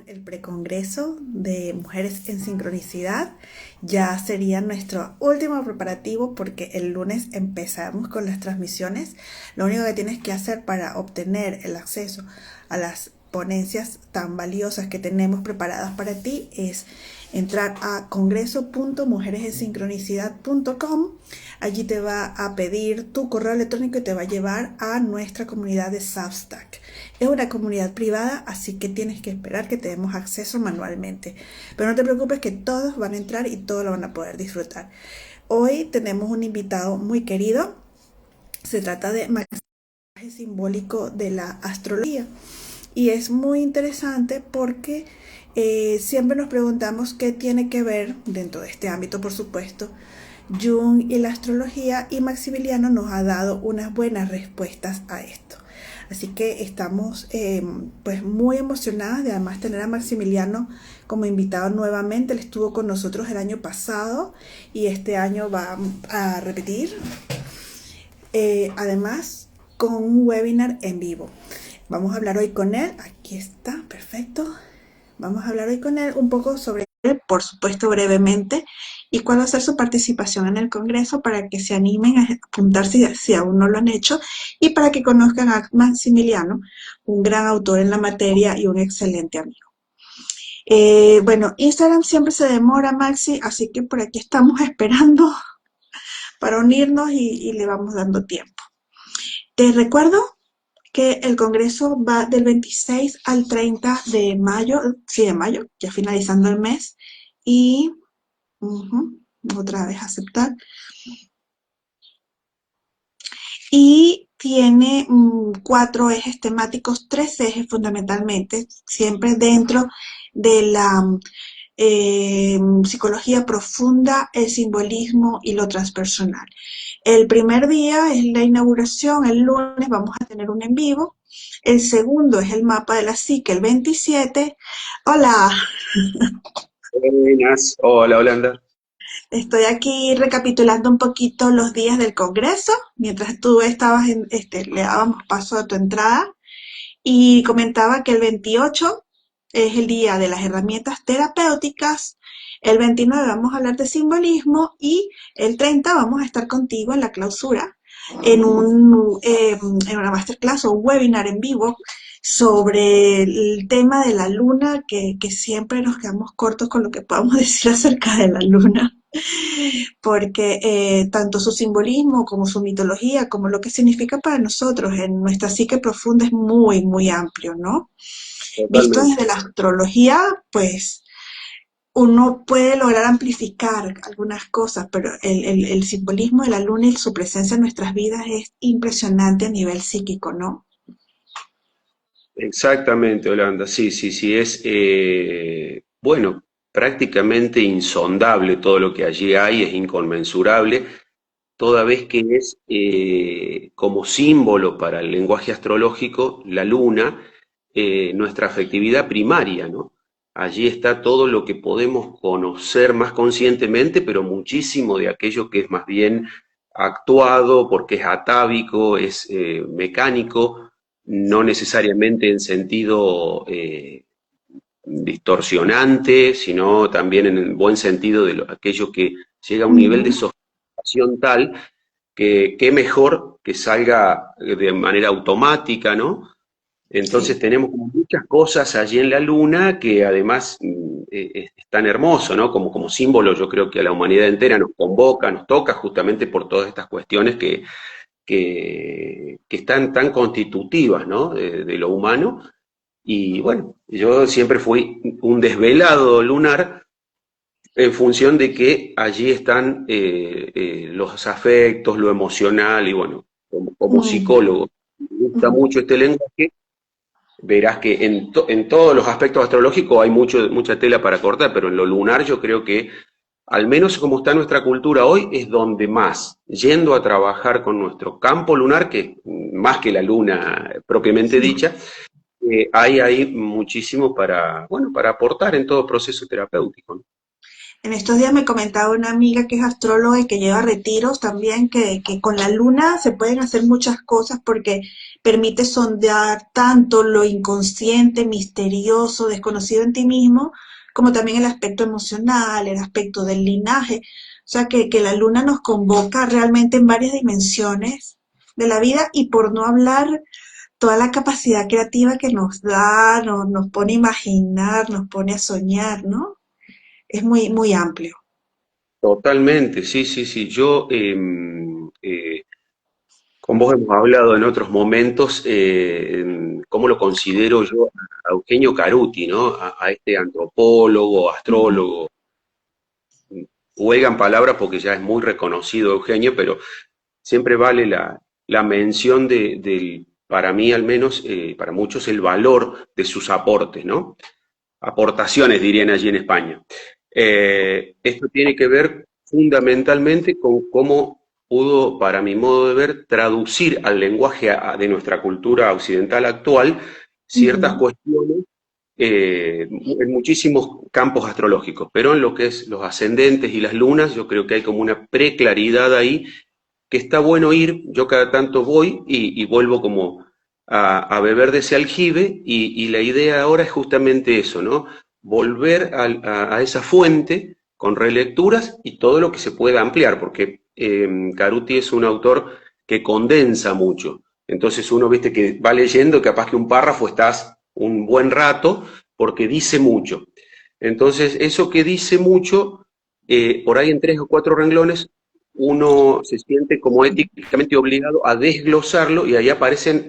el precongreso de Mujeres en Sincronicidad. Ya sería nuestro último preparativo porque el lunes empezamos con las transmisiones. Lo único que tienes que hacer para obtener el acceso a las ponencias tan valiosas que tenemos preparadas para ti es entrar a congreso.mujeresensincronicidad.com. Allí te va a pedir tu correo electrónico y te va a llevar a nuestra comunidad de Substack. Es una comunidad privada, así que tienes que esperar que te demos acceso manualmente. Pero no te preocupes que todos van a entrar y todos lo van a poder disfrutar. Hoy tenemos un invitado muy querido. Se trata de Max, simbólico de la astrología. Y es muy interesante porque siempre nos preguntamos qué tiene que ver, dentro de este ámbito por supuesto, Jung y la astrología, y Maximiliano nos ha dado unas buenas respuestas a esto. Así que estamos pues muy emocionadas de además tener a Maximiliano como invitado nuevamente. Él estuvo con nosotros el año pasado y este año va a repetir. Además con un webinar en vivo. Vamos a hablar hoy con él. Aquí está, perfecto. Vamos a hablar hoy con él un poco sobre él, por supuesto brevemente, y cuál va a ser su participación en el Congreso para que se animen a apuntarse si aún no lo han hecho y para que conozcan a Maximiliano, un gran autor en la materia y un excelente amigo. Bueno, Instagram siempre se demora, Maxi, así que por aquí estamos esperando para unirnos y le vamos dando tiempo. Te recuerdo que el Congreso va del 26 al 30 de mayo, sí, de mayo, ya finalizando el mes, y otra vez aceptar. Y tiene 4 ejes temáticos, 3 ejes fundamentalmente, siempre dentro de la psicología profunda, el simbolismo y lo transpersonal. El primer día es la inauguración, el lunes vamos a tener un en vivo. El segundo es el mapa de la psique, el 27. Hola. Buenas, hola Holanda. Estoy aquí recapitulando un poquito los días del Congreso, mientras tú estabas le dábamos paso a tu entrada, y comentaba que el 28 es el día de las herramientas terapéuticas, el 29 vamos a hablar de simbolismo y el 30 vamos a estar contigo en la clausura en una masterclass o un webinar en vivo sobre el tema de la luna, que siempre nos quedamos cortos con lo que podamos decir acerca de la luna, porque tanto su simbolismo como su mitología, como lo que significa para nosotros en nuestra psique profunda es muy, muy amplio, ¿no? Visto Totalmente. desde la astrología, pues uno puede lograr amplificar algunas cosas, pero el simbolismo de la luna y su presencia en nuestras vidas es impresionante a nivel psíquico, ¿no? Exactamente, Holanda. Sí, sí, sí, es, bueno, prácticamente insondable todo lo que allí hay, es inconmensurable, toda vez que es como símbolo para el lenguaje astrológico, la luna, nuestra afectividad primaria, ¿no? Allí está todo lo que podemos conocer más conscientemente, pero muchísimo de aquello que es más bien actuado, porque es atávico, es mecánico, no necesariamente en sentido distorsionante, sino también en el buen sentido de aquello que llega a un nivel de Ujú. sofisticación tal que qué mejor que salga de manera automática, ¿no? Entonces Sí. tenemos como muchas cosas allí en la luna que además es tan hermoso, ¿no? Como símbolo yo creo que a la humanidad entera nos convoca, nos toca justamente por todas estas cuestiones que están tan constitutivas, ¿no? De lo humano. Y bueno, yo siempre fui un desvelado lunar en función de que allí están los afectos, lo emocional y bueno, como Ujú, psicólogo, me gusta ujú. mucho este lenguaje. Verás que en todos los aspectos astrológicos hay mucha tela para cortar, pero en lo lunar yo creo que, al menos como está nuestra cultura hoy, es donde más, yendo a trabajar con nuestro campo lunar, que más que la luna propiamente Sí. dicha, hay ahí muchísimo para, bueno, para aportar en todo proceso terapéutico, ¿no? En estos días me comentaba una amiga que es astróloga y que lleva retiros también, que con la luna se pueden hacer muchas cosas porque permite sondear tanto lo inconsciente, misterioso, desconocido en ti mismo, como también el aspecto emocional, el aspecto del linaje. O sea que la luna nos convoca realmente en varias dimensiones de la vida y por no hablar toda la capacidad creativa que nos da, nos pone a imaginar, nos pone a soñar, ¿no? Es muy, muy amplio. Totalmente, sí, sí, sí. Yo, con vos hemos hablado en otros momentos, cómo lo considero yo a Eugenio Caruti, ¿no? A este antropólogo, Ujú, astrólogo, juegan palabras porque ya es muy reconocido Eugenio, pero siempre vale la mención del, para mí al menos, para muchos, el valor de sus aportes, ¿no? Aportaciones, dirían allí en España. Esto tiene que ver fundamentalmente con cómo pudo, para mi modo de ver, traducir al lenguaje de nuestra cultura occidental actual ciertas ujú, cuestiones en muchísimos campos astrológicos, pero en lo que es los ascendentes y las lunas, yo creo que hay como una preclaridad ahí que está bueno ir, yo cada tanto voy y vuelvo como a beber de ese aljibe y la idea ahora es justamente eso, ¿no? Volver a esa fuente con relecturas y todo lo que se pueda ampliar, porque Caruti es un autor que condensa mucho. Entonces uno, viste, que va leyendo, capaz que un párrafo estás un buen rato porque dice mucho. Entonces, eso que dice mucho, por ahí en tres o cuatro renglones, uno se siente como éticamente obligado a desglosarlo y ahí aparecen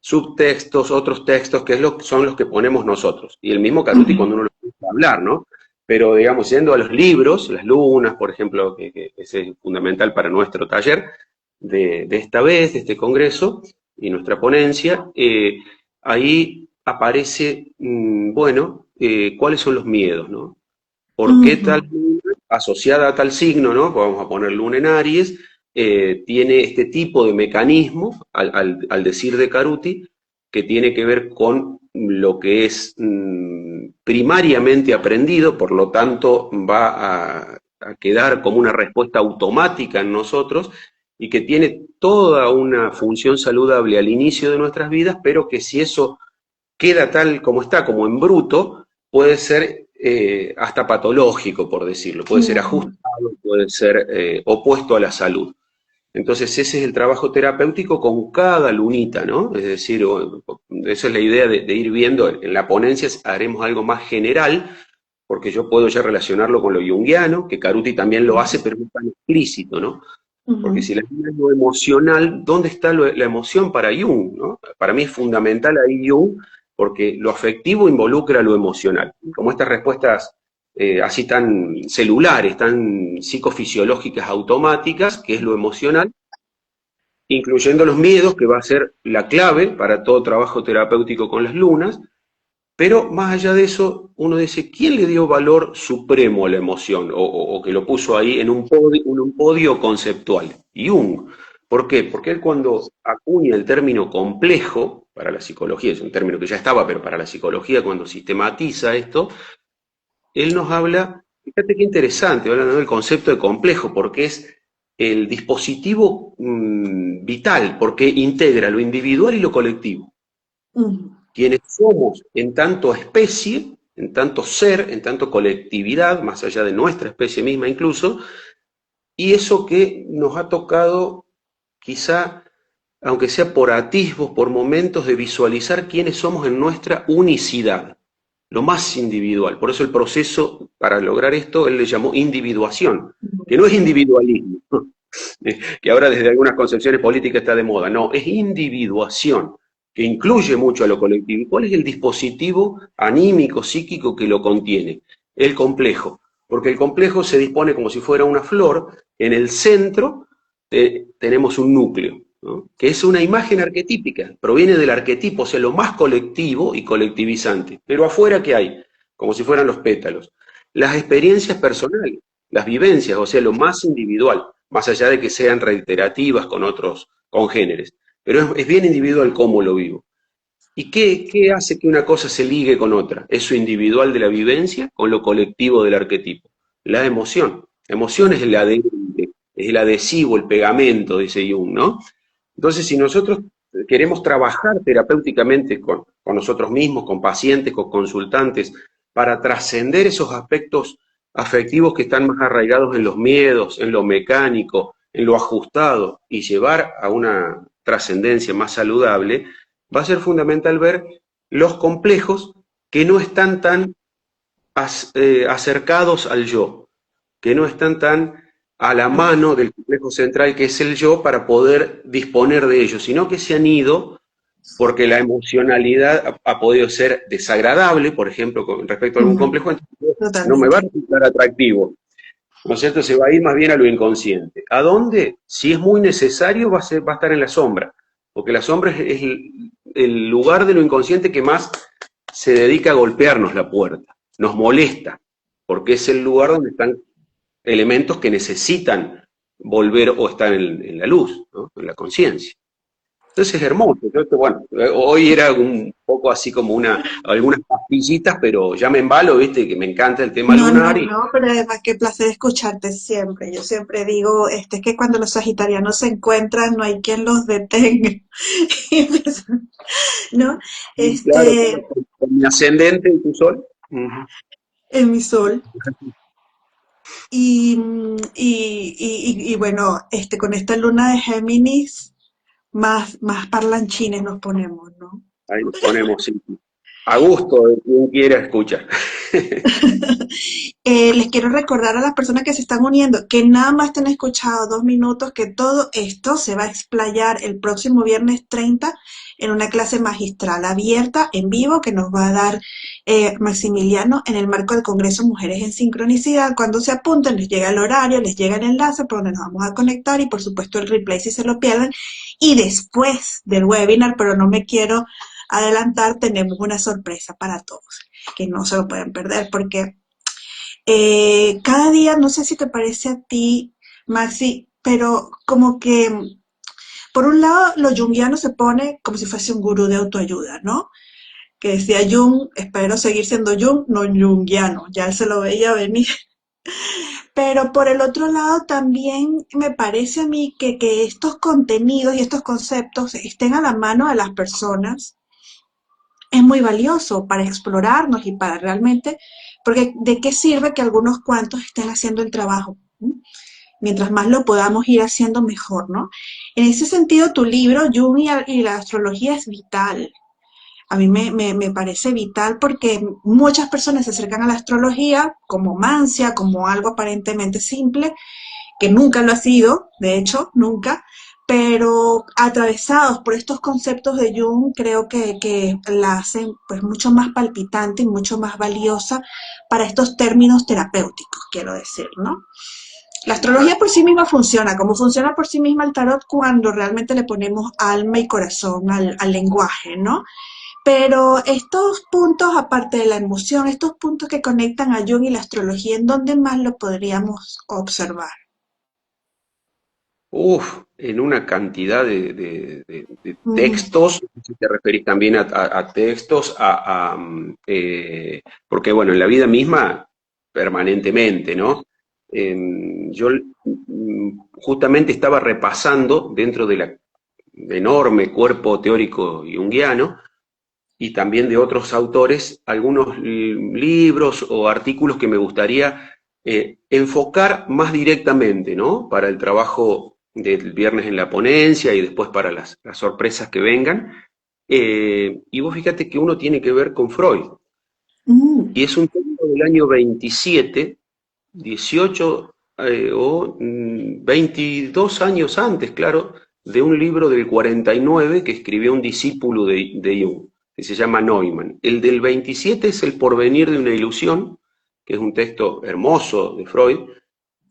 subtextos, otros textos, que son los que ponemos nosotros. Y el mismo Caruti ujú, cuando uno lo empieza a hablar, ¿no? Pero, digamos, yendo a los libros, las lunas, por ejemplo, que ese es fundamental para nuestro taller de esta vez, de este congreso, y nuestra ponencia, ahí aparece, bueno, cuáles son los miedos, ¿no? ¿Por qué ujú, tal luna asociada a tal signo, ¿no? Vamos a poner luna en Aries, tiene este tipo de mecanismo, al decir de Caruti, que tiene que ver con lo que es primariamente aprendido, por lo tanto va a quedar como una respuesta automática en nosotros y que tiene toda una función saludable al inicio de nuestras vidas, pero que si eso queda tal como está, como en bruto, puede ser hasta patológico, por decirlo, puede ser ujú, ajustado, puede ser opuesto a la salud. Entonces ese es el trabajo terapéutico con cada lunita, ¿no? Es decir, esa es la idea de ir viendo, en la ponencia haremos algo más general, porque yo puedo ya relacionarlo con lo junguiano, que Caruti también lo hace, pero no tan explícito, ¿no? Porque ujú, si la luna es lo emocional, ¿dónde está la emoción para Jung? ¿No? Para mí es fundamental ahí Jung, porque lo afectivo involucra lo emocional. Como estas respuestas así tan celulares, tan psicofisiológicas automáticas, que es lo emocional, incluyendo los miedos, que va a ser la clave para todo trabajo terapéutico con las lunas, pero más allá de eso, uno dice, ¿quién le dio valor supremo a la emoción? O que lo puso ahí en un podio conceptual. Jung. ¿Por qué? Porque él cuando acuña el término complejo, para la psicología, es un término que ya estaba, pero para la psicología cuando sistematiza esto, él nos habla, fíjate qué interesante, hablando del concepto de complejo, porque es el dispositivo vital, porque integra lo individual y lo colectivo. ujú. Quienes somos en tanto especie, en tanto ser, en tanto colectividad, más allá de nuestra especie misma incluso, y eso que nos ha tocado quizá, aunque sea por atisbos, por momentos, de visualizar quiénes somos en nuestra unicidad, lo más individual. Por eso el proceso para lograr esto, él le llamó individuación, que no es individualismo, que ahora desde algunas concepciones políticas está de moda. No, es individuación, que incluye mucho a lo colectivo. ¿Y cuál es el dispositivo anímico, psíquico que lo contiene? El complejo. Porque el complejo se dispone como si fuera una flor, en el centro tenemos un núcleo, ¿no? Que es una imagen arquetípica, proviene del arquetipo, o sea, lo más colectivo y colectivizante. Pero afuera, ¿qué hay? Como si fueran los pétalos. Las experiencias personales, las vivencias, o sea, lo más individual, más allá de que sean reiterativas con otros congéneres. Pero es bien individual cómo lo vivo. ¿Y qué hace que una cosa se ligue con otra? Eso individual de la vivencia con lo colectivo del arquetipo. la emoción. La emoción es el adherente, es el adhesivo, el pegamento, dice Jung, ¿no? Entonces, si nosotros queremos trabajar terapéuticamente con nosotros mismos, con pacientes, con consultantes, para trascender esos aspectos afectivos que están más arraigados en los miedos, en lo mecánico, en lo ajustado, y llevar a una trascendencia más saludable, va a ser fundamental ver los complejos que no están tan acercados al yo, que no están tan a la mano del complejo central que es el yo para poder disponer de ellos, sino que se han ido porque la emocionalidad ha podido ser desagradable, por ejemplo, con respecto a algún Ujú, complejo, entonces no me va a totalmente. resultar atractivo, ¿no es cierto? Se va a ir más bien a lo inconsciente. ¿A dónde? Si es muy necesario, va a estar en la sombra, porque la sombra es el lugar de lo inconsciente que más se dedica a golpearnos la puerta, nos molesta, porque es el lugar donde están elementos que necesitan volver o estar en la luz, ¿no? En la conciencia. Entonces es hermoso. Entonces, bueno, hoy era un poco así como algunas pastillitas, pero ya me embalo, viste, que me encanta el tema No, lunar no, y no, pero además qué placer escucharte siempre. Yo siempre digo, es que cuando los sagitarianos se encuentran, no hay quien los detenga. Y ¿no? claro, Este, claro, con mi ascendente y tu sol. Ujú. en mi sol. Y bueno, con esta luna de Géminis, más parlanchines nos ponemos, ¿no? Ahí nos ponemos sí, a gusto de quien quiera escuchar. Les quiero recordar a las personas que se están uniendo que nada más te han escuchado 2 minutos, que todo esto se va a explayar el próximo viernes 30 en una clase magistral abierta en vivo que nos va a dar Maximiliano en el marco del Congreso Mujeres en Sincronicidad. Cuando se apunten les llega el horario, les llega el enlace por donde nos vamos a conectar y por supuesto el replay si se lo pierden. Y después del webinar, pero no me quiero adelantar, tenemos una sorpresa para todos que no se lo pueden perder porque cada día, no sé si te parece a ti, Maxi, pero como que, por un lado, lo junguiano se pone como si fuese un gurú de autoayuda, ¿no? Que decía Jung, espero seguir siendo Jung, no junguiano, ya él se lo veía venir. Pero por el otro lado, también me parece a mí que estos contenidos y estos conceptos estén a la mano de las personas es muy valioso para explorarnos y para realmente, porque ¿de qué sirve que algunos cuantos estén haciendo el trabajo? ¿Mm? Mientras más lo podamos ir haciendo mejor, ¿no? En ese sentido, tu libro, Jung y la astrología, es vital. A mí me parece vital porque muchas personas se acercan a la astrología como mancia, como algo aparentemente simple, que nunca lo ha sido, de hecho, nunca, pero atravesados por estos conceptos de Jung, creo que la hacen pues mucho más palpitante y mucho más valiosa para estos términos terapéuticos, quiero decir, ¿no? La astrología por sí misma funciona, como funciona por sí misma el tarot cuando realmente le ponemos alma y corazón al lenguaje, ¿no? Pero estos puntos, aparte de la emoción, estos puntos que conectan a Jung y la astrología, ¿en dónde más lo podríamos observar? Uf, en una cantidad de Mm, textos, si te referís también a textos, porque bueno, en la vida misma, permanentemente, ¿no? Yo justamente estaba repasando dentro del enorme cuerpo teórico junguiano y también de otros autores algunos libros o artículos que me gustaría enfocar más directamente, ¿no? Para el trabajo del viernes en la ponencia y después para las sorpresas que vengan. Y vos fíjate que uno tiene que ver con Freud. mm, Y es un texto del año 27, 18 o 22 años antes, claro, de un libro del 49 que escribió un discípulo de Jung, que se llama Neumann. El del 27 es El porvenir de una ilusión, que es un texto hermoso de Freud,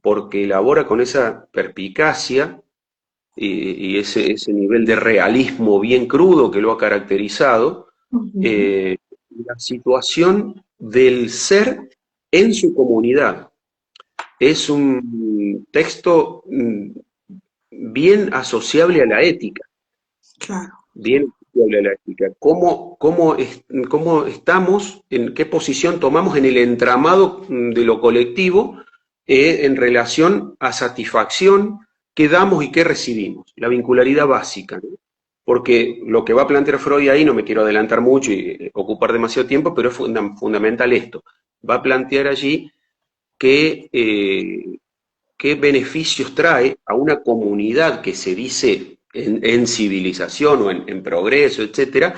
porque elabora con esa perspicacia y ese nivel de realismo bien crudo que lo ha caracterizado, ujú. eh, la situación del ser en su comunidad. Es un texto bien asociable a la ética, Claro. bien asociable a la ética. ¿Cómo estamos, en qué posición tomamos en el entramado de lo colectivo en relación a satisfacción que damos y que recibimos, la vincularidad básica, ¿no? Porque lo que va a plantear Freud ahí, no me quiero adelantar mucho y ocupar demasiado tiempo, pero es fundamental esto. Va a plantear allí que, qué beneficios trae a una comunidad que se dice en civilización o en progreso, etcétera,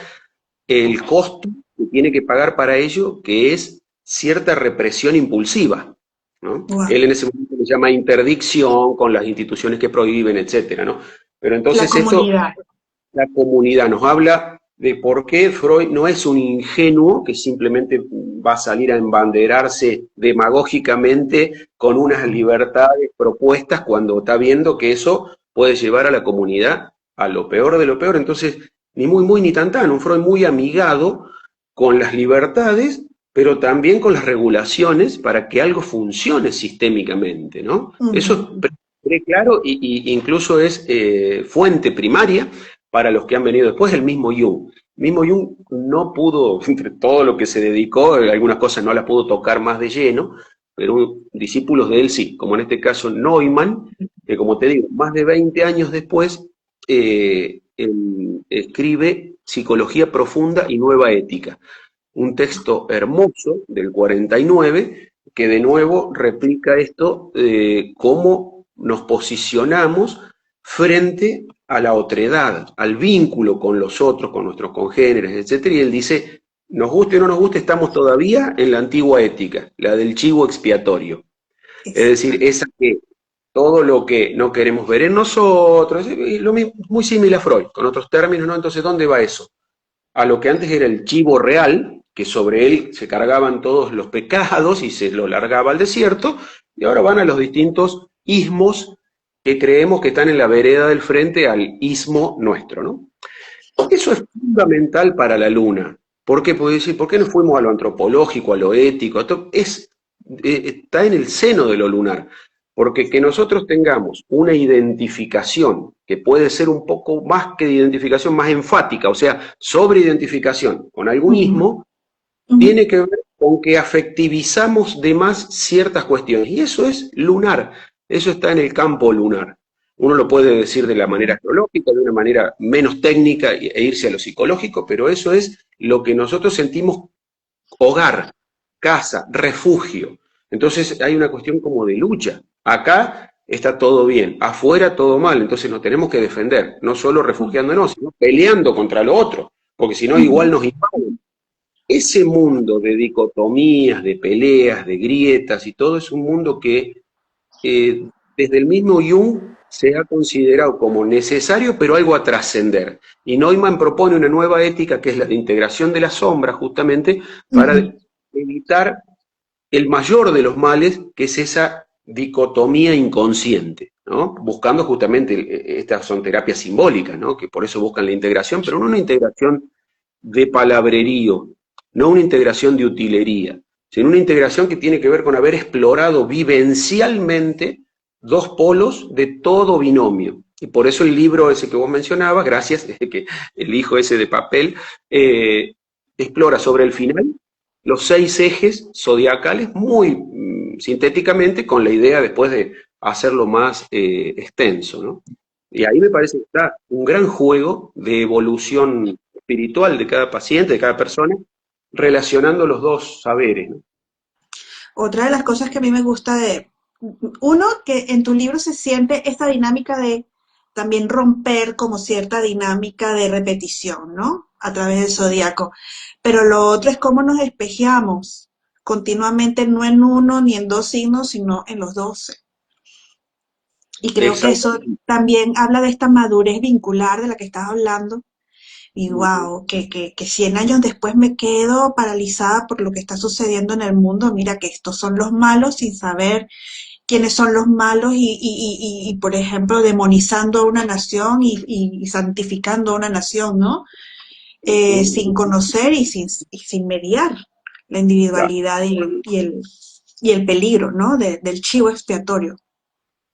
el costo que tiene que pagar para ello, que es cierta represión impulsiva, ¿no? Wow. Él en ese momento le llama interdicción con las instituciones que prohíben, etcétera, ¿no? Pero La entonces esto, comunidad. la comunidad nos habla de por qué Freud no es un ingenuo que simplemente va a salir a embanderarse demagógicamente con unas libertades propuestas cuando está viendo que eso puede llevar a la comunidad a lo peor de lo peor. Entonces, ni muy, muy, ni tan, tan. Un Freud muy amigado con las libertades, pero también con las regulaciones para que algo funcione sistémicamente, ¿no? Eso Ujú. es claro y incluso es fuente primaria para los que han venido después, el mismo Jung. El mismo Jung no pudo, entre todo lo que se dedicó, algunas cosas no las pudo tocar más de lleno, pero discípulos de él sí, como en este caso Neumann, que como te digo, más de 20 años después, él escribe Psicología Profunda y Nueva Ética, un texto hermoso del 49 que de nuevo replica esto, cómo nos posicionamos frente a la otredad, al vínculo con los otros, con nuestros congéneres, etcétera. Y él dice, nos guste o no nos guste, estamos todavía en la antigua ética, la del chivo expiatorio. Es decir, Exacto. esa que todo lo que no queremos ver en nosotros, y lo mismo, muy similar a Freud, con otros términos, ¿no? Entonces, ¿dónde va eso? A lo que antes era el chivo real, que sobre él se cargaban todos los pecados y se lo largaba al desierto, y ahora van a los distintos ismos que creemos que están en la vereda del frente al ismo nuestro, ¿no? Eso es fundamental para la luna. ¿Por qué? Puede decir, ¿por qué no fuimos a lo antropológico, a lo ético? Está en el seno de lo lunar. Porque que nosotros tengamos una identificación que puede ser un poco más que de identificación, más enfática, o sea, sobre identificación con algún Ujú, ismo, ujú. tiene que ver con que afectivizamos de más ciertas cuestiones. Y eso es lunar, eso está en el campo lunar. Uno lo puede decir de la manera astrológica, de una manera menos técnica e irse a lo psicológico, pero eso es lo que nosotros sentimos hogar, casa, refugio. Entonces hay una cuestión como de lucha. Acá está todo bien, afuera todo mal, entonces nos tenemos que defender, no solo refugiándonos, sino peleando contra lo otro, porque si no igual Ujú. nos invaden. Ese mundo de dicotomías, de peleas, de grietas y todo es un mundo que desde el mismo Jung se ha considerado como necesario, pero algo a trascender. Y Neumann propone una nueva ética que es la de integración de la sombra, justamente para Ujú. evitar el mayor de los males, que es esa dicotomía inconsciente, ¿no? Buscando justamente, estas son terapias simbólicas, ¿no? Que por eso buscan la integración, pero no una integración de palabrerío, no una integración de utilería, sino una integración que tiene que ver con haber explorado vivencialmente dos polos de todo binomio. Y por eso el libro ese que vos mencionabas, gracias, que el hijo ese de papel, explora sobre el final los 6 ejes zodiacales muy sintéticamente, con la idea después de hacerlo más extenso, ¿no? Y ahí me parece que está un gran juego de evolución espiritual de cada paciente, de cada persona, relacionando los dos saberes, ¿no? Otra de las cosas que a mí me gusta de, uno, que en tu libro se siente esta dinámica de también romper como cierta dinámica de repetición, ¿no? A través del zodiaco. Pero lo otro es cómo nos espejeamos continuamente, no en uno ni en dos signos, sino en los 12. Y creo que eso Exactamente. también habla de esta madurez vincular de la que estás hablando. Y wow, que 100 años después me quedo paralizada por lo que está sucediendo en el mundo. Mira que estos son los malos sin saber quiénes son los malos y, por ejemplo, demonizando a una nación y santificando a una nación, ¿no? Sin conocer y sin mediar la individualidad y el peligro, ¿no? Del chivo expiatorio.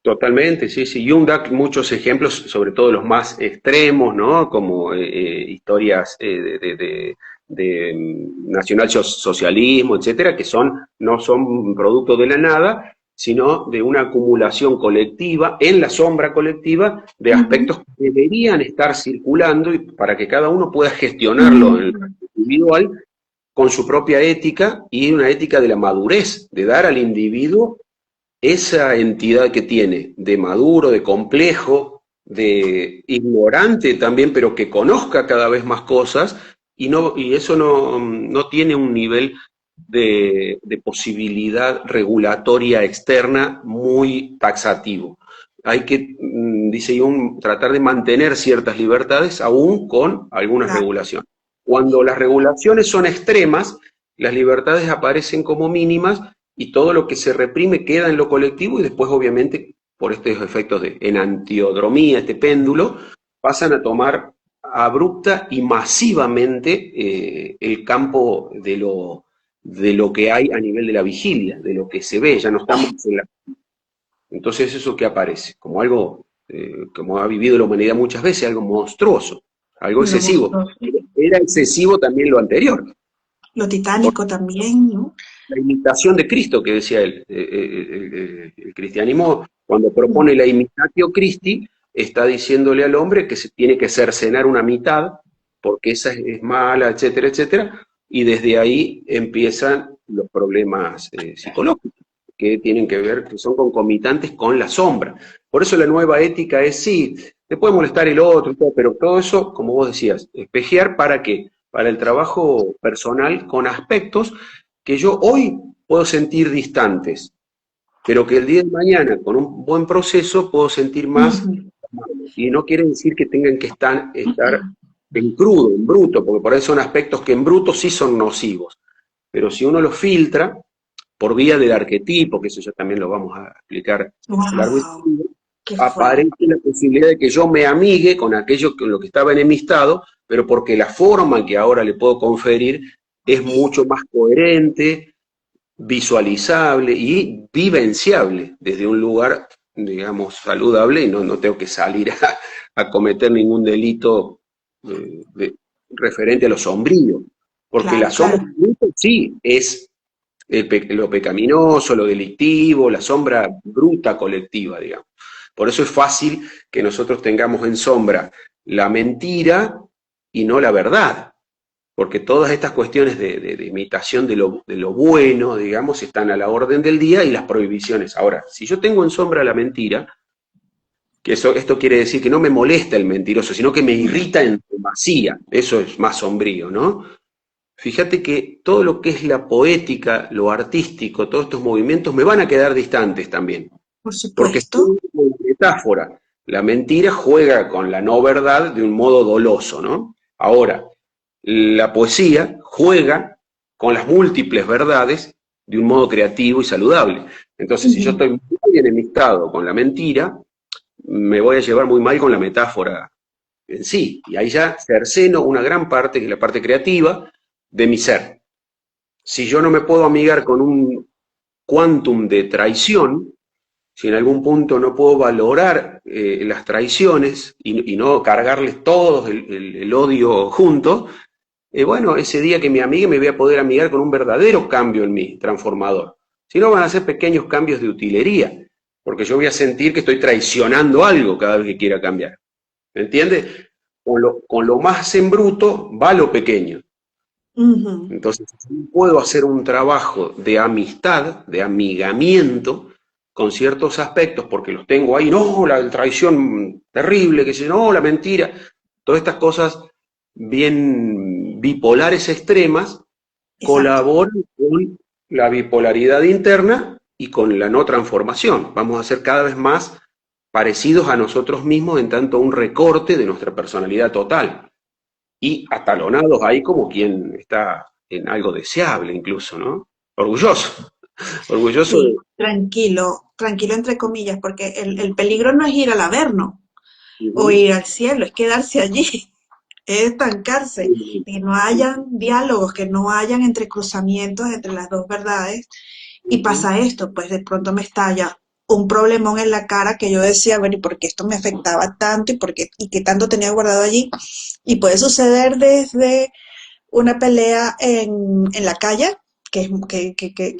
Totalmente, sí, sí. Jung da muchos ejemplos, sobre todo los más extremos, ¿no? Como historias nacionalsocialismo, etcétera, que no son producto de la nada, sino de una acumulación colectiva, en la sombra colectiva, de Ujú, aspectos que deberían estar circulando y para que cada uno pueda gestionarlo en ujú. lo individual con su propia ética y una ética de la madurez, de dar al individuo esa entidad que tiene, de maduro, de complejo, de ignorante también, pero que conozca cada vez más cosas, y eso no tiene un nivel de posibilidad regulatoria externa muy taxativo. Hay que, dice Jung, tratar de mantener ciertas libertades aún con algunas Claro, regulaciones. Cuando las regulaciones son extremas, las libertades aparecen como mínimas y todo lo que se reprime queda en lo colectivo y después obviamente por estos efectos de enantiodromía, este péndulo, pasan a tomar abrupta y masivamente el campo de lo que hay a nivel de la vigilia, de lo que se ve, ya no estamos en la... Entonces eso que aparece, como algo, como ha vivido la humanidad muchas veces, algo monstruoso, algo lo excesivo. monstruoso. Era excesivo también lo anterior, Lo titánico también, ¿no? la imitación de Cristo que decía él. El cristianismo, cuando Mm. propone la imitatio Christi, está diciéndole al hombre que se tiene que cercenar una mitad, porque esa es mala, etcétera, etcétera, y desde ahí empiezan los problemas psicológicos, que tienen que ver, que son concomitantes con la sombra. Por eso la nueva ética es, sí, te puede molestar el otro, pero todo eso, como vos decías, espejear para qué, para el trabajo personal con aspectos que yo hoy puedo sentir distantes, pero que el día de mañana, con un buen proceso, puedo sentir más. Ujú. Y no quiere decir que tengan que estar en crudo, en bruto, porque por ahí son aspectos que en bruto sí son nocivos. Pero si uno los filtra por vía del arquetipo, que eso ya también lo vamos a explicar largo y Wow, tendido, qué aparece fuerte. la posibilidad de que yo me amigue con aquello con lo que estaba enemistado, pero porque la forma que ahora le puedo conferir es mucho más coherente, visualizable y vivenciable desde un lugar, digamos, saludable y no tengo que salir a cometer ningún delito referente a lo sombrío. Porque la Claro, sombra claro. sí es lo pecaminoso, lo delictivo, la sombra bruta colectiva, digamos. Por eso es fácil que nosotros tengamos en sombra la mentira y no la verdad, porque todas estas cuestiones de imitación de lo bueno, digamos, están a la orden del día y las prohibiciones. Ahora, si yo tengo en sombra la mentira, que esto quiere decir que no me molesta el mentiroso, sino que me irrita en demasía, eso es más sombrío, ¿no? Fíjate que todo lo que es la poética, lo artístico, todos estos movimientos me van a quedar distantes también, Por porque es supuesto. una metáfora. La mentira juega con la no verdad de un modo doloso, ¿no? Ahora, la poesía juega con las múltiples verdades de un modo creativo y saludable. Entonces, si yo Ujú. estoy muy enemistado con la mentira, me voy a llevar muy mal con la metáfora en sí. Y ahí ya cerceno una gran parte, que es la parte creativa, de mi ser. Si yo no me puedo amigar con un quantum de traición, si en algún punto no puedo valorar las traiciones y no cargarles todos el odio junto, bueno, ese día que me amigue me voy a poder amigar con un verdadero cambio en mí, transformador. Si no, van a ser pequeños cambios de utilería, porque yo voy a sentir que estoy traicionando algo cada vez que quiera cambiar. ¿Me entiendes? Con lo más en bruto va lo pequeño. Ujú. Entonces, si puedo hacer un trabajo de amistad, de amigamiento con ciertos aspectos, porque los tengo ahí, no, la traición terrible, que se no, la mentira, todas estas cosas bien bipolares extremas Exacto. colaboran con la bipolaridad interna y con la no transformación. Vamos a ser cada vez más parecidos a nosotros mismos en tanto un recorte de nuestra personalidad total y atalonados ahí como quien está en algo deseable incluso, ¿no? Orgulloso, orgulloso Sí, de... tranquilo, tranquilo entre comillas, porque el peligro no es ir al Averno o Ujú. ir al cielo, es quedarse allí, es estancarse, que no hayan diálogos, que no hayan entrecruzamientos entre las dos verdades. Y Ujú. pasa esto, pues de pronto me estalla un problemón en la cara que yo decía, bueno, ¿y por qué esto me afectaba tanto y qué tanto tenía guardado allí? Y puede suceder desde una pelea en la calle que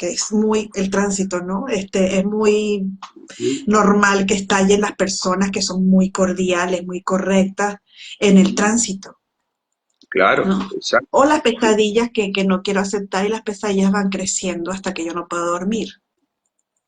es muy el tránsito, ¿no? Es muy normal que estallen las personas que son muy cordiales, muy correctas en el tránsito, Claro, ¿no? exacto. O las pesadillas que no quiero aceptar y las pesadillas van creciendo hasta que yo no puedo dormir.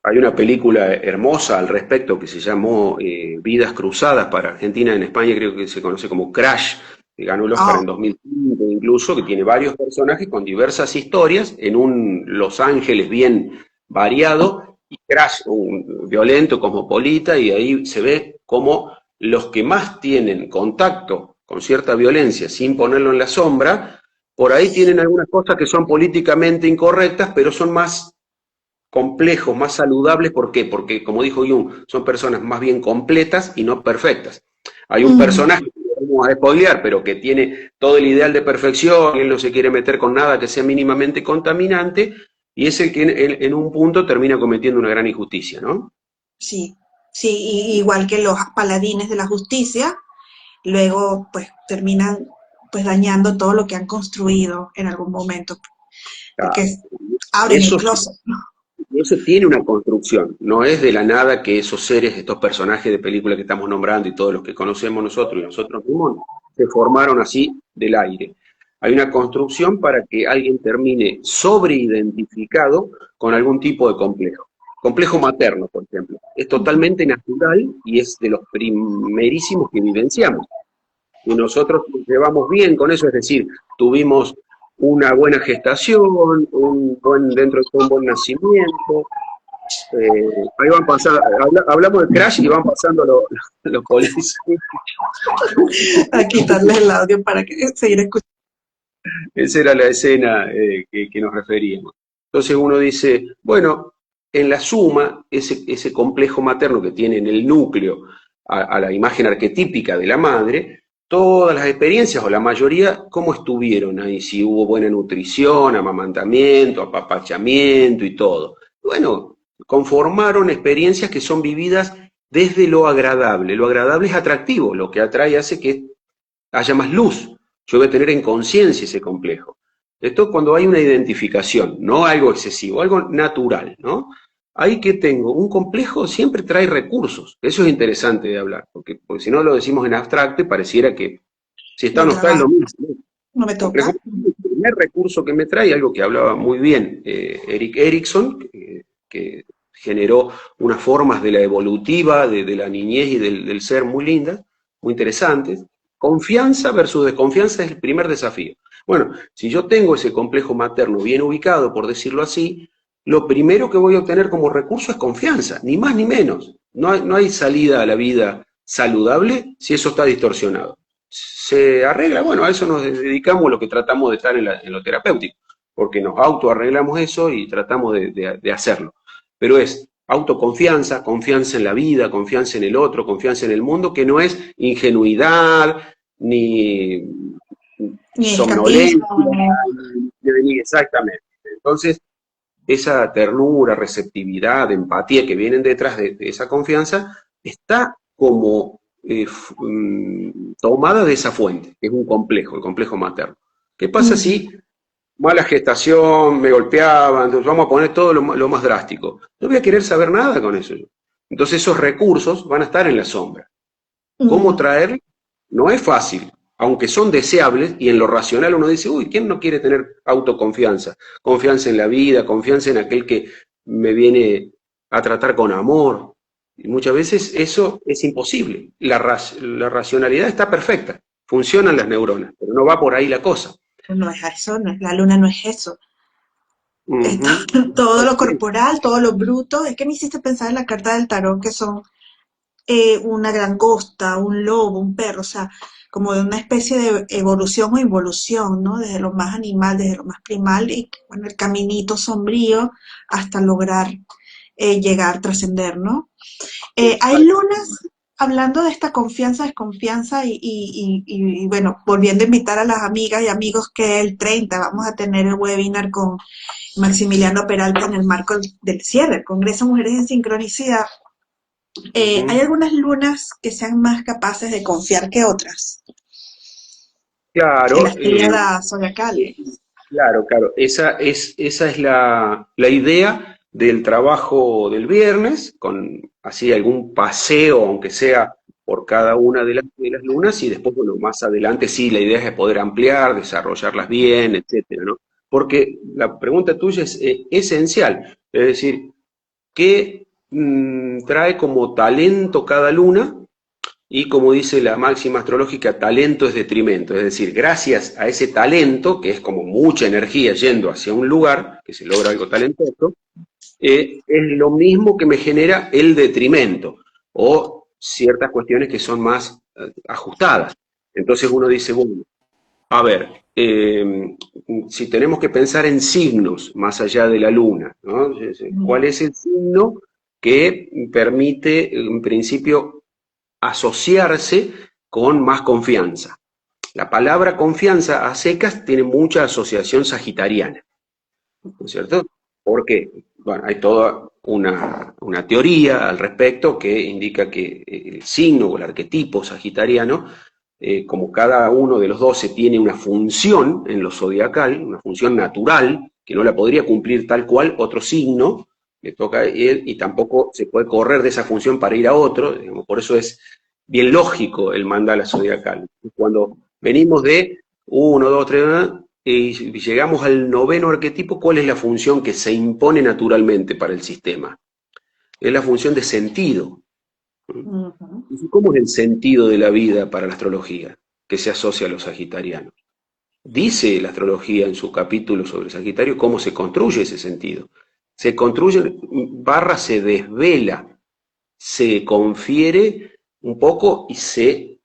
Hay una película hermosa al respecto que se llamó Vidas Cruzadas para Argentina, en España creo que se conoce como Crash, que ganó el Oscar Oh, en 2005 incluso, que tiene varios personajes con diversas historias en un Los Ángeles bien variado, y Crash, un violento, cosmopolita, y ahí se ve como los que más tienen contacto con cierta violencia sin ponerlo en la sombra, por ahí tienen algunas cosas que son políticamente incorrectas, pero son más complejos, más saludables. ¿Por qué? Porque, como dijo Jung, son personas más bien completas y no perfectas. Hay un mm, personaje, que no vamos a spoilear, pero que tiene todo el ideal de perfección, él no se quiere meter con nada que sea mínimamente contaminante, y es el que en un punto termina cometiendo una gran injusticia, ¿no? sí, sí, igual que los paladines de la justicia, luego pues terminan pues dañando todo lo que han construido en algún momento, Ah, porque abren el eso closet. Y eso tiene una construcción, no es de la nada que esos seres, estos personajes de película que estamos nombrando y todos los que conocemos nosotros y nosotros mismos, se formaron así del aire. Hay una construcción para que alguien termine sobreidentificado con algún tipo de complejo. Complejo materno, por ejemplo. Es totalmente natural y es de los primerísimos que vivenciamos. Y nosotros nos llevamos bien con eso, es decir, tuvimos una buena gestación, dentro de todo un buen nacimiento, ahí van pasando, hablamos de Crash y van pasando los policías. A quitarles el audio para que seguir escuchando. Esa era la escena que nos referíamos. Entonces uno dice, bueno, en la suma, ese complejo materno que tiene en el núcleo a la imagen arquetípica de la madre, todas las experiencias, o la mayoría, ¿cómo estuvieron ahí? Si hubo buena nutrición, amamantamiento, apapachamiento y todo. Bueno, conformaron experiencias que son vividas desde lo agradable. Lo agradable es atractivo, lo que atrae hace que haya más luz. Yo voy a tener en conciencia ese complejo. Esto cuando hay una identificación, no algo excesivo, algo natural, ¿no? Ahí que tengo, un complejo siempre trae recursos. Eso es interesante de hablar, porque si no lo decimos en abstracto y pareciera que si está o No no está es lo trabajo, mismo, ¿no? no me Complejo, toca. el primer recurso que me trae, algo que hablaba muy bien Eric Erickson, que generó unas formas de la evolutiva, de la niñez y del ser muy lindas, muy interesantes. Confianza versus desconfianza es el primer desafío. Bueno, si yo tengo ese complejo materno bien ubicado, por decirlo así, lo primero que voy a obtener como recurso es confianza, ni más ni menos. No hay salida a la vida saludable si eso está distorsionado. Se arregla, bueno, a eso nos dedicamos lo que tratamos de estar en lo terapéutico, porque nos autoarreglamos eso y tratamos de hacerlo. Pero es autoconfianza, confianza en la vida, confianza en el otro, confianza en el mundo, que no es ingenuidad, ni Ni somnolencia, escapismo, ni exactamente. Entonces, esa ternura, receptividad, empatía que vienen detrás de esa confianza, está como tomada de esa fuente, que es un complejo, el complejo materno. ¿Qué pasa si mala gestación, me golpeaban, entonces vamos a poner todo lo más drástico? No voy a querer saber nada con eso. Entonces esos recursos van a estar en la sombra. ¿Cómo traerlos? No es fácil, aunque son deseables, y en lo racional uno dice, uy, ¿quién no quiere tener autoconfianza? Confianza en la vida, confianza en aquel que me viene a tratar con amor. Y muchas veces eso es imposible. La racionalidad está perfecta, funcionan las neuronas, pero no va por ahí la cosa. no es eso, no es, la luna no es eso. Es Ujú. todo lo corporal, todo lo bruto. Es que me hiciste pensar en la carta del tarot que son una langosta, un lobo, un perro, o sea, como de una especie de evolución o involución, ¿no? Desde lo más animal, desde lo más primal y bueno, el caminito sombrío hasta lograr llegar, trascender, ¿no? Hay Exacto. lunas, hablando de esta confianza, desconfianza bueno, volviendo a invitar a las amigas y amigos que el 30 vamos a tener el webinar con Maximiliano Peralta en el marco del cierre, el Congreso Mujeres en Sincronicidad. Hay Ujú. algunas lunas que sean más capaces de confiar que otras en Claro, las tríadas zodiacales. Claro, claro. Esa es la idea del trabajo del viernes, con así algún paseo, aunque sea por cada una de las lunas, y después, bueno, más adelante sí, la idea es poder ampliar, desarrollarlas bien, etcétera, ¿no? Porque la pregunta tuya es esencial, es decir, ¿qué trae como talento cada luna? Y como dice la máxima astrológica, talento es detrimento. Es decir, gracias a ese talento, que es como mucha energía yendo hacia un lugar, que se logra algo talentoso, es lo mismo que me genera el detrimento o ciertas cuestiones que son más ajustadas. Entonces uno dice, bueno, a ver, si tenemos que pensar en signos más allá de la luna, ¿no? ¿Cuál es el signo que permite, en principio, asociarse con más confianza? La palabra confianza a secas tiene mucha asociación sagitariana, ¿no es cierto? Porque, bueno, hay toda una teoría al respecto que indica que el signo o el arquetipo sagitariano, como cada uno de los 12 tiene una función en lo zodiacal, una función natural, que no la podría cumplir tal cual otro signo, le toca a él, y tampoco se puede correr de esa función para ir a otro, digamos, por eso es bien lógico el mandala zodiacal. Cuando venimos de uno, dos, tres, y llegamos al noveno arquetipo, ¿cuál es la función que se impone naturalmente para el sistema? Es la función de sentido. Ujú. ¿Cómo es el sentido de la vida para la astrología que se asocia a los sagitarianos? Dice la astrología en su capítulo sobre Sagitario cómo se construye ese sentido. Se construye, barra se desvela, se confiere un poco y se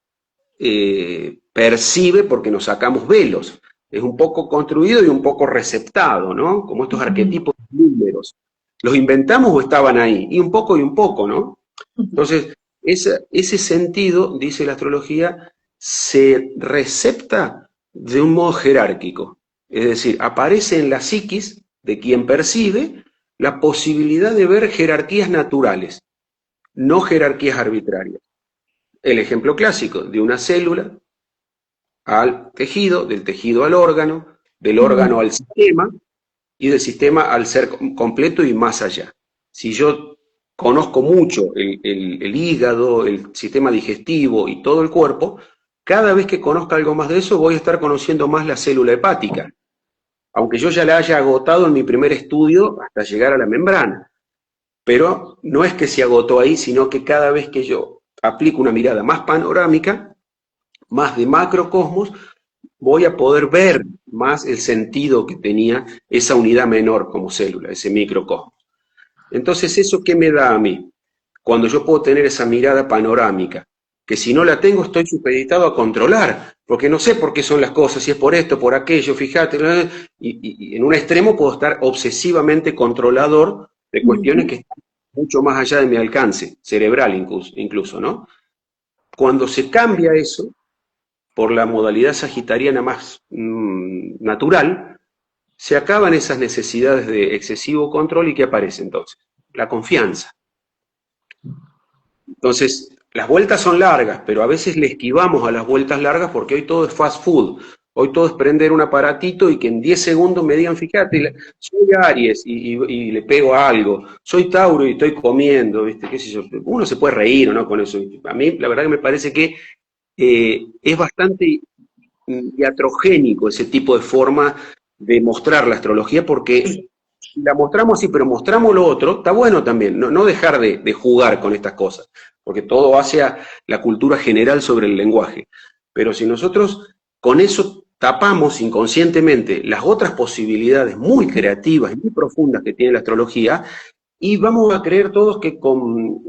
percibe porque nos sacamos velos. Es un poco construido y un poco receptado, ¿no? Como estos arquetipos números. ¿Los inventamos o estaban ahí? Y un poco, ¿no? Entonces, ese sentido, dice la astrología, se recepta de un modo jerárquico. Es decir, aparece en la psiquis de quien percibe la posibilidad de ver jerarquías naturales, no jerarquías arbitrarias. El ejemplo clásico de una célula al tejido, del tejido al órgano, del órgano al sistema y del sistema al ser completo y más allá. Si yo conozco mucho el hígado, el sistema digestivo y todo el cuerpo, cada vez que conozca algo más de eso voy a estar conociendo más la célula hepática, aunque yo ya la haya agotado en mi primer estudio hasta llegar a la membrana. Pero no es que se agotó ahí, sino que cada vez que yo aplico una mirada más panorámica, más de macrocosmos, voy a poder ver más el sentido que tenía esa unidad menor como célula, ese microcosmos. Entonces, ¿eso qué me da a mí? Cuando yo puedo tener esa mirada panorámica, que si no la tengo estoy supeditado a controlar, porque no sé por qué son las cosas, si es por esto, por aquello, fíjate, y en un extremo puedo estar obsesivamente controlador de cuestiones que están mucho más allá de mi alcance, cerebral incluso, ¿no? Cuando se cambia eso, por la modalidad sagitariana más natural, se acaban esas necesidades de excesivo control y ¿qué aparece entonces? La confianza. Entonces, las vueltas son largas, pero a veces le esquivamos a las vueltas largas porque hoy todo es fast food. Hoy todo es prender un aparatito y que en 10 segundos me digan, fíjate, soy Aries y le pego a algo, soy Tauro y estoy comiendo, ¿viste? ¿Qué sé yo? Uno se puede reír, ¿no? Con eso. A mí, la verdad que me parece que es bastante iatrogénico ese tipo de forma de mostrar la astrología, porque si la mostramos así, pero mostramos lo otro, está bueno también, no dejar de jugar con estas cosas, porque todo hacia la cultura general sobre el lenguaje. Pero si nosotros con eso tapamos inconscientemente las otras posibilidades muy creativas y muy profundas que tiene la astrología, y vamos a creer todos que con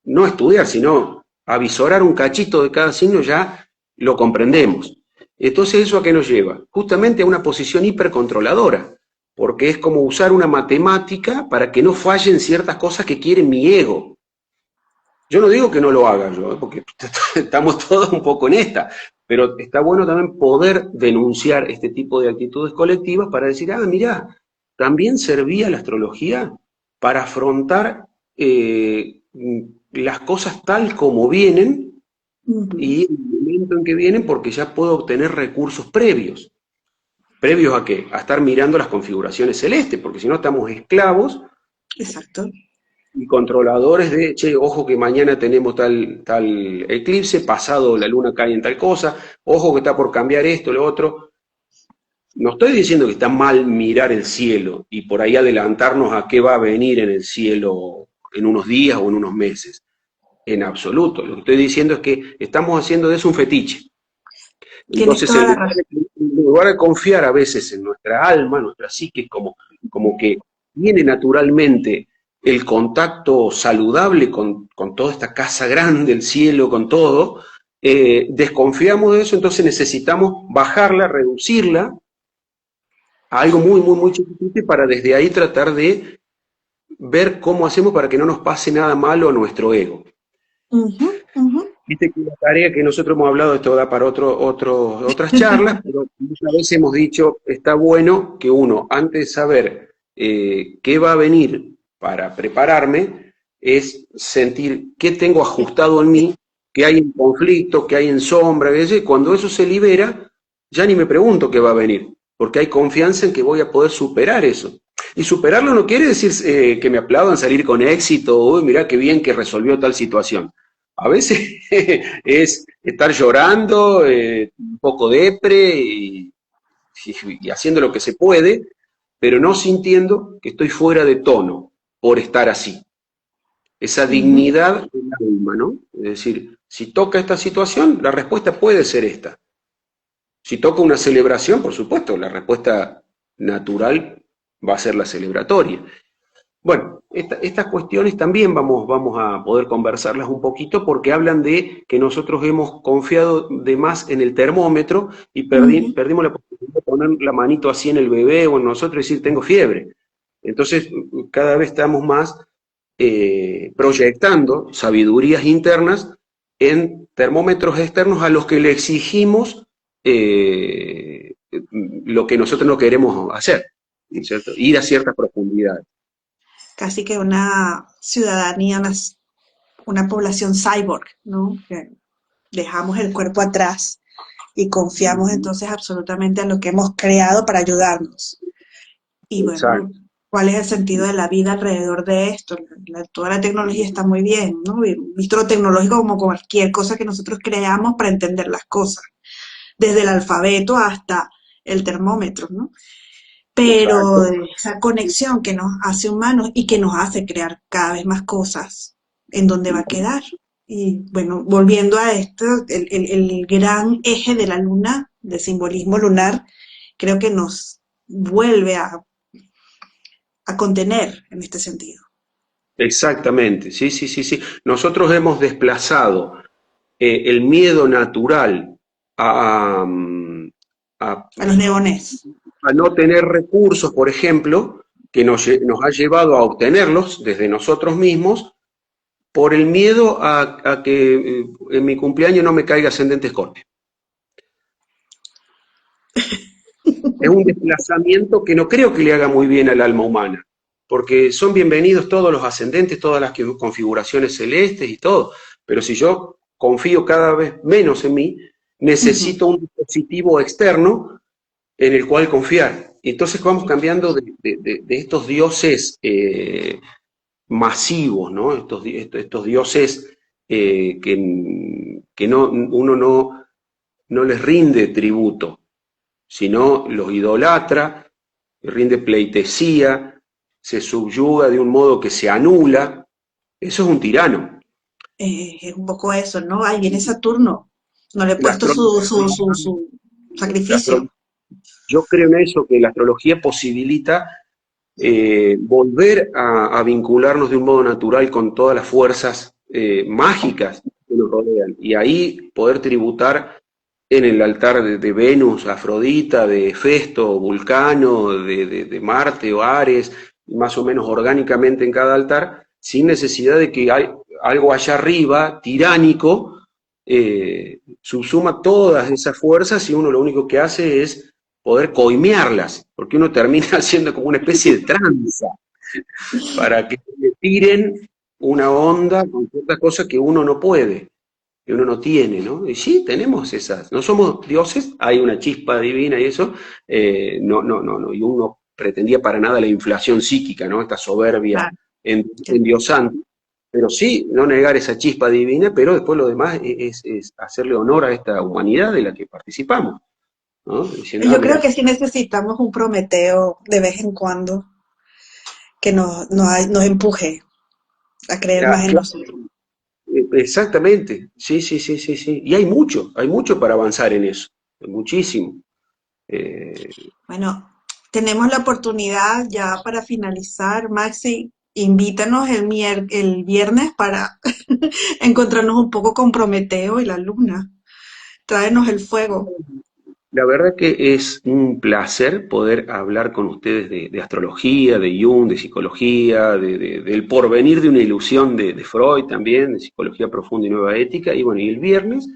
no estudiar, sino avisorar un cachito de cada signo ya lo comprendemos. Entonces, ¿eso a qué nos lleva? Justamente a una posición hipercontroladora, porque es como usar una matemática para que no fallen ciertas cosas que quiere mi ego. Yo no digo que no lo haga yo, porque estamos todos un poco en esta, pero está bueno también poder denunciar este tipo de actitudes colectivas para decir, ah, mirá, también servía la astrología para afrontar las cosas tal como vienen y el momento en que vienen porque ya puedo obtener recursos previos. ¿Previos a qué? A estar mirando las configuraciones celestes, porque si no estamos esclavos Exacto. y controladores de, che, ojo que mañana tenemos tal eclipse, pasado la luna cae en tal cosa, ojo que está por cambiar esto, lo otro. No estoy diciendo que está mal mirar el cielo y por ahí adelantarnos a qué va a venir en el cielo en unos días o en unos meses. En absoluto. Lo que estoy diciendo es que estamos haciendo de eso un fetiche. Tienes Entonces, toda la razón. en lugar de confiar a veces en nuestra alma, nuestra psique, como que viene naturalmente el contacto saludable con toda esta casa grande, el cielo, con todo, desconfiamos de eso, entonces necesitamos bajarla, reducirla a algo muy, muy, muy chiquitito y para desde ahí tratar de ver cómo hacemos para que no nos pase nada malo a nuestro ego. Ujú, ujú. Viste que la tarea que nosotros hemos hablado, esto da para otras charlas, pero muchas veces hemos dicho, está bueno que uno, antes de saber qué va a venir para prepararme, es sentir qué tengo ajustado en mí, qué hay en conflicto, qué hay en sombra, y cuando eso se libera, ya ni me pregunto qué va a venir, porque hay confianza en que voy a poder superar eso. Y superarlo no quiere decir que me aplaudan salir con éxito, uy, mirá qué bien que resolvió tal situación. A veces es estar llorando, un poco depre y haciendo lo que se puede, pero no sintiendo que estoy fuera de tono por estar así. Esa Ujú. dignidad del alma, ¿no? Es decir, si toca esta situación, la respuesta puede ser esta. Si toca una celebración, por supuesto, la respuesta natural va a ser la celebratoria. Bueno, estas cuestiones también vamos a poder conversarlas un poquito porque hablan de que nosotros hemos confiado de más en el termómetro y Ujú. perdimos la posibilidad de poner la manito así en el bebé o en nosotros y decir tengo fiebre. Entonces, cada vez estamos más proyectando sabidurías internas en termómetros externos a los que le exigimos lo que nosotros no queremos hacer, ¿cierto? Ir a ciertas profundidades. Casi que una ciudadanía, una población cyborg, ¿no? Que dejamos el cuerpo atrás y confiamos entonces absolutamente en lo que hemos creado para ayudarnos. Y bueno, Exacto, ¿cuál es el sentido de la vida alrededor de esto? Toda la tecnología está muy bien, ¿no? Visto lo tecnológico como cualquier cosa que nosotros creamos para entender las cosas, desde el alfabeto hasta el termómetro, ¿no? Pero exacto. esa conexión que nos hace humanos y que nos hace crear cada vez más cosas, ¿en dónde va a quedar? Y bueno, volviendo a esto, el gran eje de la luna, del simbolismo lunar, creo que nos vuelve a contener en este sentido. Exactamente, sí, sí, sí, sí. Nosotros hemos desplazado el miedo natural a, a, A los neones. a no tener recursos, por ejemplo, que nos ha llevado a obtenerlos desde nosotros mismos por el miedo a que en mi cumpleaños no me caiga ascendente Escorpio. Es un desplazamiento que no creo que le haga muy bien al alma humana, porque son bienvenidos todos los ascendentes, todas las configuraciones celestes y todo, pero si yo confío cada vez menos en mí, Ujú. necesito un dispositivo externo en el cual confiar. Y entonces vamos cambiando de estos dioses masivos, ¿no? Estos dioses que no, uno no les rinde tributo, sino los idolatra, rinde pleitesía, se subyuga de un modo que se anula. Eso es un tirano. Es un poco eso, ¿no? Ahí viene Saturno. No le he La puesto astrología, su la sacrificio. astro- yo creo en eso, que la astrología posibilita volver a vincularnos de un modo natural con todas las fuerzas mágicas que nos rodean y ahí poder tributar en el altar de Venus, Afrodita, de Festo, Vulcano, de Marte o Ares, más o menos orgánicamente en cada altar, sin necesidad de que hay algo allá arriba, tiránico, subsuma todas esas fuerzas y uno lo único que hace es poder coimearlas, porque uno termina haciendo como una especie de tranza para que le tiren una onda con ciertas cosas que uno no puede. que uno no tiene, ¿no? Y sí, tenemos esas, no somos dioses, hay una chispa divina y eso, no, y uno pretendía para nada la inflación psíquica, ¿no? Esta soberbia Claro. endiosante, pero sí, no negar esa chispa divina, pero después lo demás es hacerle honor a esta humanidad de la que participamos, ¿no? Diciendo, Yo creo mira, que sí necesitamos un Prometeo de vez en cuando que nos empuje a creer más en claro, nosotros. exactamente, sí, sí, sí, sí, sí. Y hay mucho para avanzar en eso, muchísimo. Eh, Bueno, tenemos la oportunidad ya para finalizar, Maxi, invítanos el viernes para encontrarnos un poco con Prometeo y la luna. Tráenos el fuego. la verdad que es un placer poder hablar con ustedes de astrología, de Jung, de psicología, del porvenir de una ilusión de Freud también, de psicología profunda y nueva ética. Y bueno, y el viernes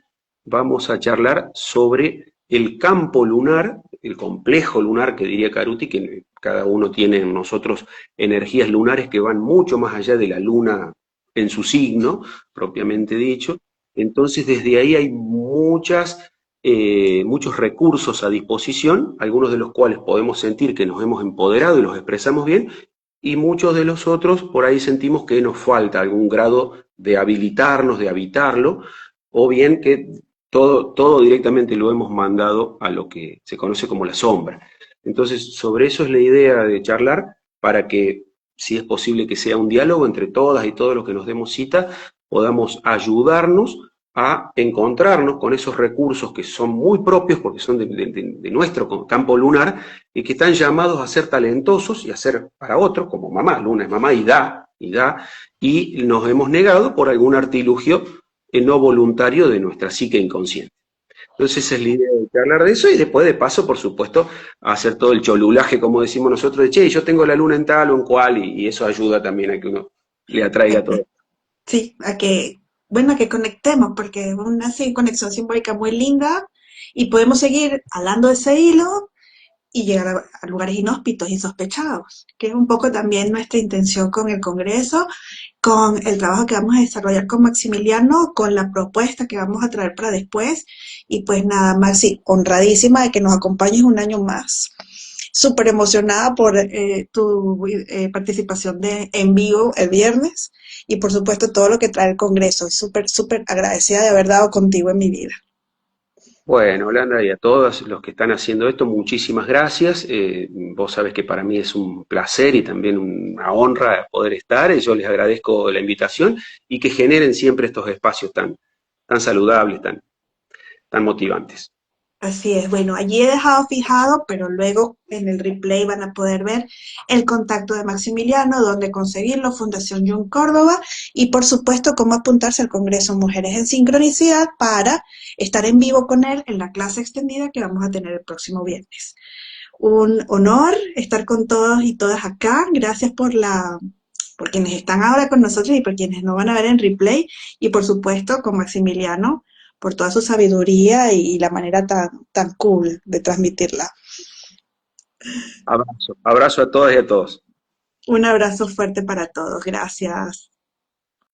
vamos a charlar sobre el campo lunar, el complejo lunar que diría Caruti, que cada uno tiene en nosotros energías lunares que van mucho más allá de la luna en su signo, propiamente dicho. Entonces, desde ahí hay muchos recursos a disposición, algunos de los cuales podemos sentir que nos hemos empoderado y los expresamos bien, y muchos de los otros por ahí sentimos que nos falta algún grado de habilitarnos, de habitarlo, o bien que todo directamente lo hemos mandado a lo que se conoce como la sombra. Entonces, sobre eso es la idea de charlar, para que, si es posible que sea un diálogo entre todas y todos los que nos demos cita, podamos ayudarnos a encontrarnos con esos recursos que son muy propios, porque son de nuestro campo lunar, y que están llamados a ser talentosos y a ser para otros, como mamá. Luna es mamá y da, y nos hemos negado por algún artilugio no voluntario de nuestra psique inconsciente. Entonces esa es la idea de hablar de eso, y después de paso, por supuesto, hacer todo el cholulaje, como decimos nosotros, de che, yo tengo la luna en tal o en cual, y eso ayuda también a que uno le atraiga todo. Sí, bueno, a que conectemos, porque es una conexión simbólica muy linda y podemos seguir hablando de ese hilo y llegar a lugares inhóspitos, insospechados, que es un poco también nuestra intención con el Congreso, con el trabajo que vamos a desarrollar con Maximiliano, con la propuesta que vamos a traer para después. Y pues nada, Maxi, honradísima de que nos acompañes un año más. Súper emocionada por tu participación en vivo el viernes y por supuesto todo lo que trae el Congreso. Súper, súper agradecida de haber dado contigo en mi vida. Bueno, Holanda, y a todos los que están haciendo esto, muchísimas gracias. Vos sabés que para mí es un placer y también una honra poder estar. Y yo les agradezco la invitación y que generen siempre estos espacios tan saludables, tan motivantes. Así es, bueno, allí he dejado fijado, pero luego en el replay van a poder ver el contacto de Maximiliano, dónde conseguirlo, Fundación Jung Córdoba, y por supuesto cómo apuntarse al Congreso Mujeres en Sincronicidad para estar en vivo con él en la clase extendida que vamos a tener el próximo viernes. Un honor estar con todos y todas acá. Gracias por quienes están ahora con nosotros y por quienes nos van a ver en replay, y por supuesto con Maximiliano por toda su sabiduría y la manera tan cool de transmitirla. Abrazo a todas y a todos. Un abrazo fuerte para todos. Gracias.